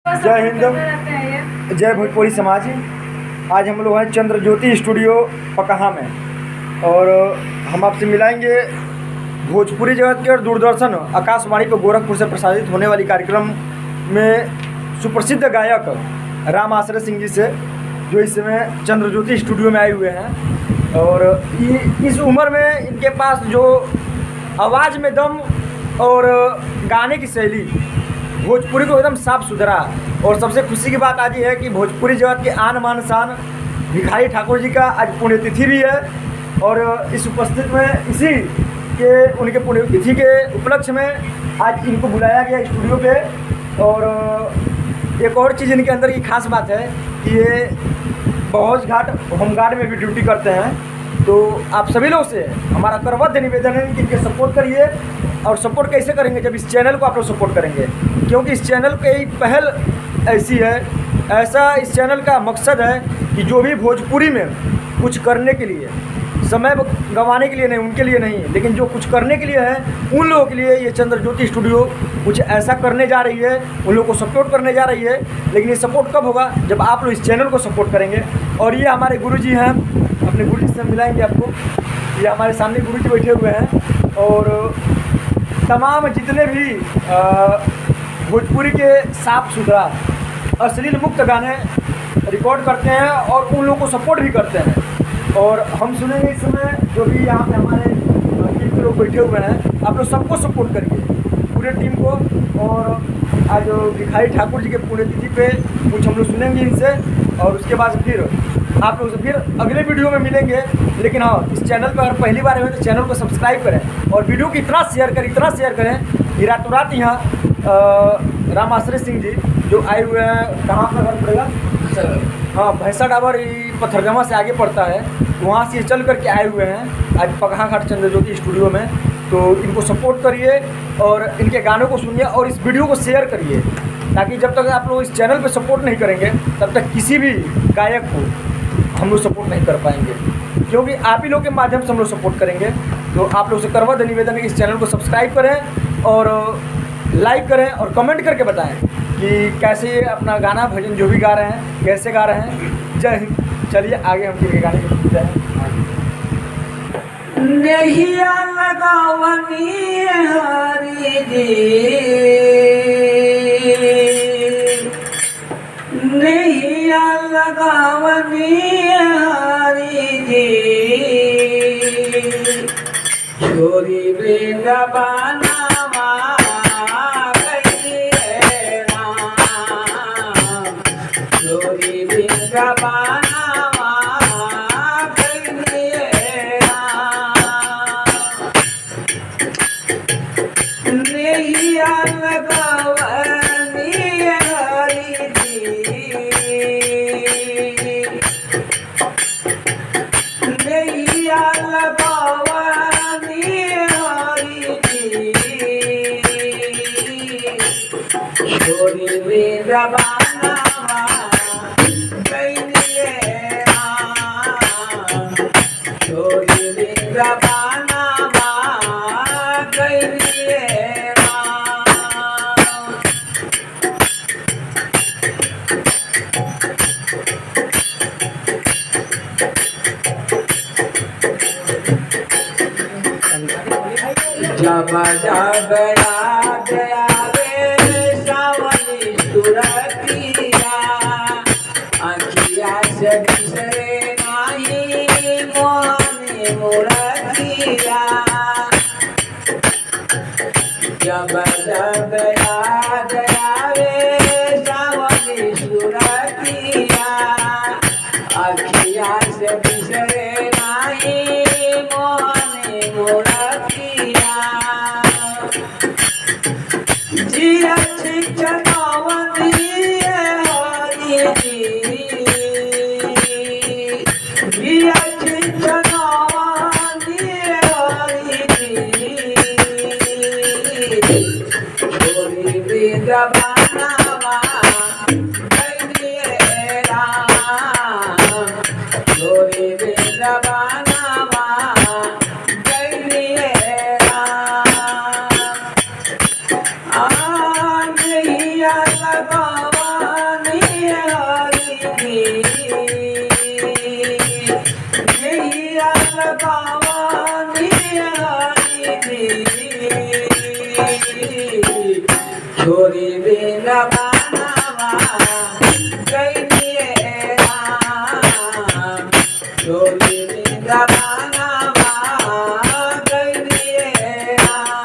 जय हिंद, जय भोजपुरी समाज। आज हम लोग हैं चंद्र ज्योति स्टूडियो पकहा में और हम आपसे मिलाएंगे भोजपुरी जगत के और दूरदर्शन आकाशवाणी पर गोरखपुर से प्रसारित होने वाली कार्यक्रम में सुप्रसिद्ध गायक राम आश्रय सिंह जी से, जो इस समय चंद्र ज्योति स्टूडियो में आए हुए हैं। और इस उम्र में इनके पास जो आवाज़ में दम और गाने की शैली भोजपुरी को एकदम साफ सुथरा। और सबसे खुशी की बात आज ये है कि भोजपुरी जगत के आन बान शान भिखारी ठाकुर जी का आज पुण्यतिथि भी है। और इस उपस्थित में इसी के उनके पुण्यतिथि के उपलक्ष्य में आज इनको बुलाया गया स्टूडियो पे। और एक और चीज़ इनके अंदर की खास बात है कि ये बहौज घाट होमगार्ड में भी ड्यूटी करते हैं। तो आप सभी लोग से हमारा करबद्ध निवेदन है कि इनके सपोर्ट करिए। और सपोर्ट कैसे करेंगे? जब इस चैनल को आप लोग सपोर्ट करेंगे, क्योंकि इस चैनल की पहल ऐसी है, ऐसा इस चैनल का मकसद है कि जो भी भोजपुरी में कुछ करने के लिए, समय गंवाने के लिए नहीं, उनके लिए नहीं, लेकिन जो कुछ करने के लिए है उन लोगों के लिए ये चंद्र ज्योति स्टूडियो कुछ ऐसा करने जा रही है, उन लोगों को सपोर्ट करने जा रही है। लेकिन ये सपोर्ट कब होगा? जब आप लोग इस चैनल को सपोर्ट करेंगे। और ये हमारे गुरुजी हैं, अपने गुरुजी से मिलाएंगे आपको। ये हमारे सामने गुरुजी बैठे हुए हैं और तमाम जितने भी भोजपुरी के साफ सुथरा अश्लील मुक्त गाने रिकॉर्ड करते हैं और उन लोगों को सपोर्ट भी करते हैं। और हम सुनेंगे इस समय जो भी यहाँ पे हमारे टीम के लोग बैठे हुए हैं, आप लोग सबको सपोर्ट करिए, पूरे टीम को। और आज भिखारी ठाकुर जी के पुण्यतिथि पे कुछ हम लोग सुनेंगे इनसे और उसके बाद फिर आप लोग से फिर अगले वीडियो में मिलेंगे। लेकिन हाँ, इस चैनल पर अगर पहली बार हुए तो चैनल को सब्सक्राइब करें और वीडियो को इतना शेयर करें कि रातों रात यहाँ राम आश्रय सिंह जी जो आए हुए हैं, कहाँ पर घर पड़ेगा? हाँ, भैंसा डाबर पत्थरगमा से आगे पड़ता है, वहाँ से चल करके आए हुए हैं आज पकहा घाट चंद्र ज्योति स्टूडियो में। तो इनको सपोर्ट करिए और इनके गानों को सुनिए और इस वीडियो को शेयर करिए, ताकि जब तक आप लोग इस चैनल पर सपोर्ट नहीं करेंगे तब तक किसी भी गायक को हम लोग सपोर्ट नहीं कर पाएंगे, क्योंकि आप ही लोग के माध्यम से हम लोग सपोर्ट करेंगे। तो आप लोग से करबद्ध निवेदन है कि इस चैनल को सब्सक्राइब करें और लाइक करें और कमेंट करके बताएं कि कैसे अपना गाना भजन जो भी गा रहे हैं कैसे गा रहे हैं। जय हिंद। चलिए आगे हम किनके गाने को सुनते हैं। नैया लगावनी हरी जी, नैया लगावनी हरी जी, छोरी वृंदावन गई है राम, छोरी वृंदावन जब जब याद आवे सावनी सुरतिया, आँखिया से बिसरे नाही मोहनी मुरतिया। जब जब याद आवे सावनी सुरतिया, आँखिया से बिसरे नाही मोहनी मुरतिया। जिया चिचनवनी हरी जी, जिया चिचनवनी हरी जी, जय दिए राम डोली वृंदावनवा जय दिए राम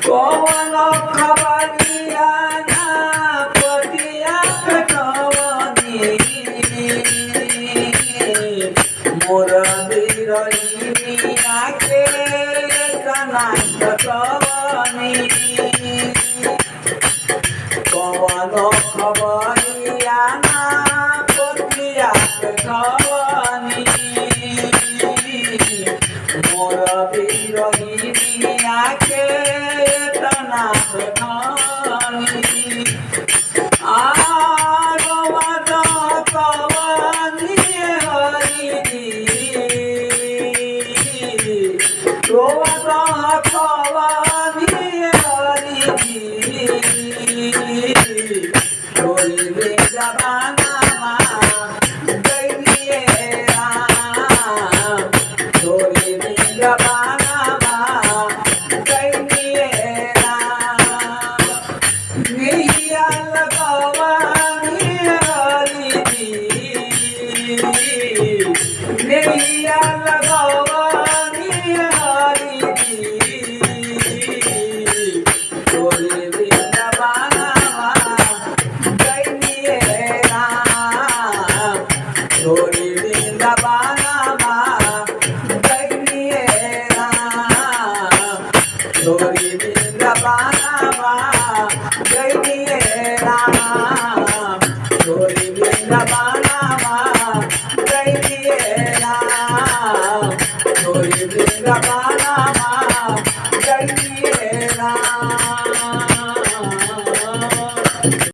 कौन खबरिया ना पतिया कटवनी मोर बिरहिनिया के तना कटवनी कौन खबरिया ना पतिया कटवनी मोर बिरहिनिया के तना कटवनी आगमन कवनी हरि रोवत कवनी हरि डोली वृंदावनवा जय दिए राम डोली वृंदावनवा जय दिए राम नैया लगवनी हरि नैया लगवनी हरि डोली वृंदावनवा जय दिए राम डोली वृंदावनवा जय दिए राम डोली वृंदावनवा जय दिए राम डोली वृंदावनवा जय दिए राम डोली वृंदावनवा